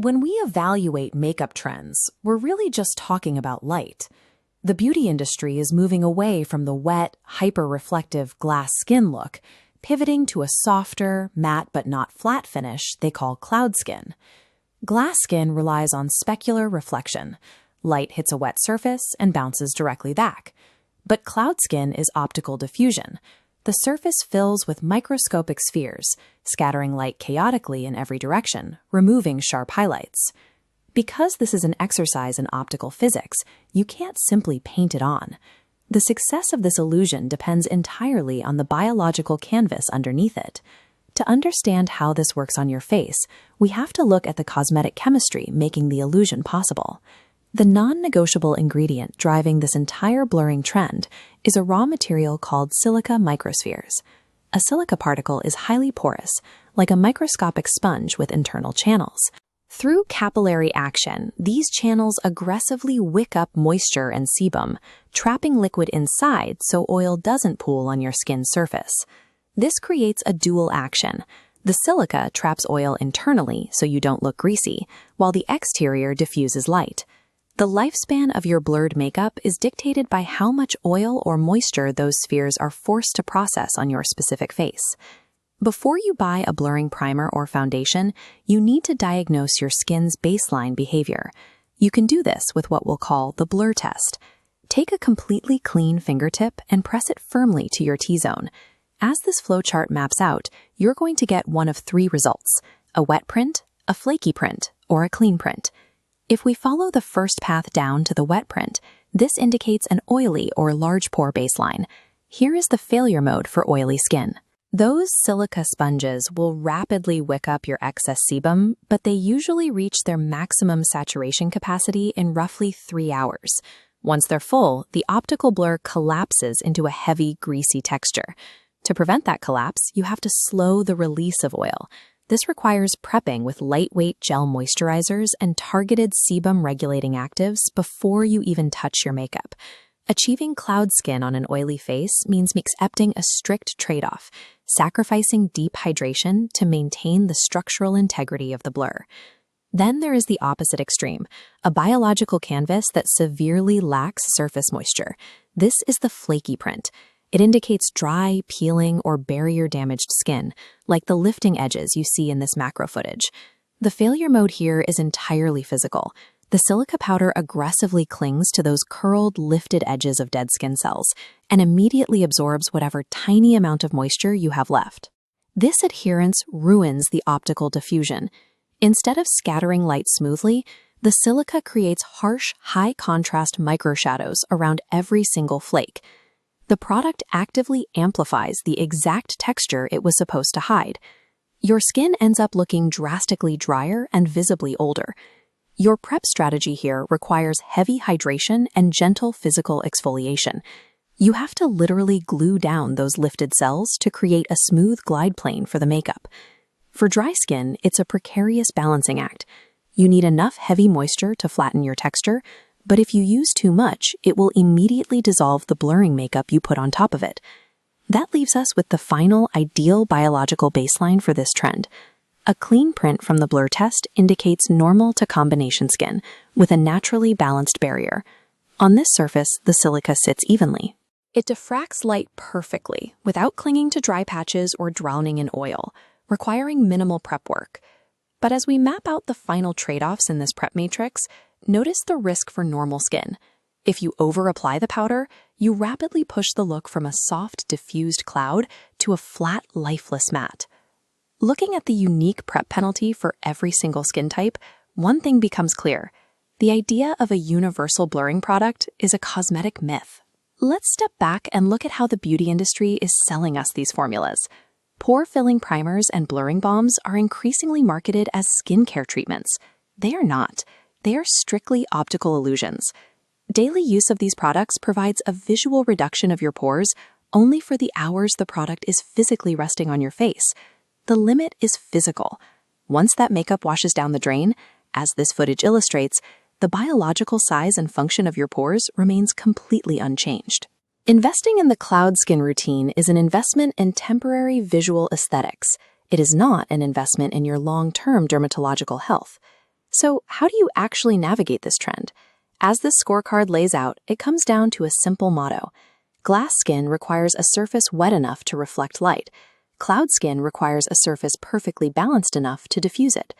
When we evaluate makeup trends, we're really just talking about light. The beauty industry is moving away from the wet, hyper-reflective glass skin look, pivoting to a softer, matte but not flat finish they call cloud skin. Glass skin relies on specular reflection. Light hits a wet surface and bounces directly back. But cloud skin is optical diffusion. The surface fills with microscopic spheres, scattering light chaotically in every direction, removing sharp highlights. Because this is an exercise in optical physics, you can't simply paint it on. The success of this illusion depends entirely on the biological canvas underneath it. To understand how this works on your face, we have to look at the cosmetic chemistry making the illusion possible. The non-negotiable ingredient driving this entire blurring trend is a raw material called silica microspheres. A silica particle is highly porous, like a microscopic sponge with internal channels. Through capillary action, these channels aggressively wick up moisture and sebum, trapping liquid inside so oil doesn't pool on your skin's surface. This creates a dual action. The silica traps oil internally so you don't look greasy, while the exterior diffuses light. The lifespan of your blurred makeup is dictated by how much oil or moisture those spheres are forced to process on your specific face. Before you buy a blurring primer or foundation, you need to diagnose your skin's baseline behavior. You can do this with what we'll call the blur test. Take a completely clean fingertip and press it firmly to your T-zone. As this flowchart maps out, you're going to get one of three results: a wet print, a flaky print, or a clean print. If we follow the first path down to the wet print, this indicates an oily or large pore baseline. Here is the failure mode for oily skin. Those silica sponges will rapidly wick up your excess sebum, but they usually reach their maximum saturation capacity in roughly 3 hours. Once they're full, the optical blur collapses into a heavy, greasy texture. To prevent that collapse, you have to slow the release of oil. This requires prepping with lightweight gel moisturizers and targeted sebum-regulating actives before you even touch your makeup. Achieving cloud skin on an oily face means accepting a strict trade-off, sacrificing deep hydration to maintain the structural integrity of the blur. Then there is the opposite extreme, a biological canvas that severely lacks surface moisture. This is the flaky print. It indicates dry, peeling, or barrier-damaged skin, like the lifting edges you see in this macro footage. The failure mode here is entirely physical. The silica powder aggressively clings to those curled, lifted edges of dead skin cells and immediately absorbs whatever tiny amount of moisture you have left. This adherence ruins the optical diffusion. Instead of scattering light smoothly, the silica creates harsh, high-contrast microshadows around every single flake. The product actively amplifies the exact texture it was supposed to hide. Your skin ends up looking drastically drier and visibly older. Your prep strategy here requires heavy hydration and gentle physical exfoliation. You have to literally glue down those lifted cells to create a smooth glide plane for the makeup. For dry skin, it's a precarious balancing act. You need enough heavy moisture to flatten your texture, but if you use too much, it will immediately dissolve the blurring makeup you put on top of it. That leaves us with the final, ideal biological baseline for this trend. A clean print from the blur test indicates normal to combination skin, with a naturally balanced barrier. On this surface, the silica sits evenly. It diffracts light perfectly, without clinging to dry patches or drowning in oil, requiring minimal prep work. But as we map out the final trade-offs in this prep matrix, notice the risk for normal skin. If you over-apply the powder, you rapidly push the look from a soft, diffused cloud to a flat, lifeless matte. Looking at the unique prep penalty for every single skin type, one thing becomes clear. The idea of a universal blurring product is a cosmetic myth. Let's step back and look at how the beauty industry is selling us these formulas. Pore-filling primers and blurring balms are increasingly marketed as skincare treatments. They are not. They are strictly optical illusions. Daily use of these products provides a visual reduction of your pores only for the hours the product is physically resting on your face. The limit is physical. Once that makeup washes down the drain, as this footage illustrates, the biological size and function of your pores remains completely unchanged. Investing in the cloud skin routine is an investment in temporary visual aesthetics. It is not an investment in your long-term dermatological health. So, how do you actually navigate this trend? As this scorecard lays out, it comes down to a simple motto. Glass skin requires a surface wet enough to reflect light. Cloud skin requires a surface perfectly balanced enough to diffuse it.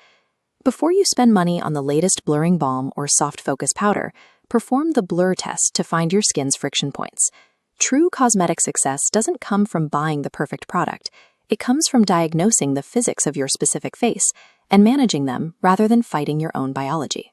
Before you spend money on the latest blurring balm or soft focus powder, perform the blur test to find your skin's friction points. True cosmetic success doesn't come from buying the perfect product. It comes from diagnosing the physics of your specific face and managing them rather than fighting your own biology.